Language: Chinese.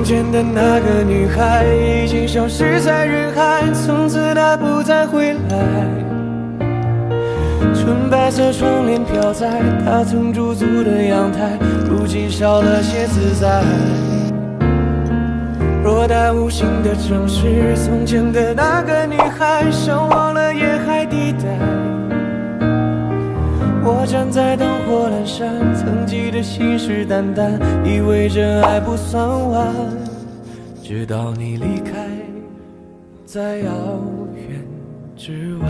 见的那个女孩已经消失在人海，从此她不再回来。纯白色窗帘飘在她曾驻足的阳台，如今少了些自在。若在无形的城市，从前的那个女孩向往了沿海地带。我站在灯火阑珊，曾记得信誓旦旦，以为真爱不算晚，直到你离开，在遥远之外。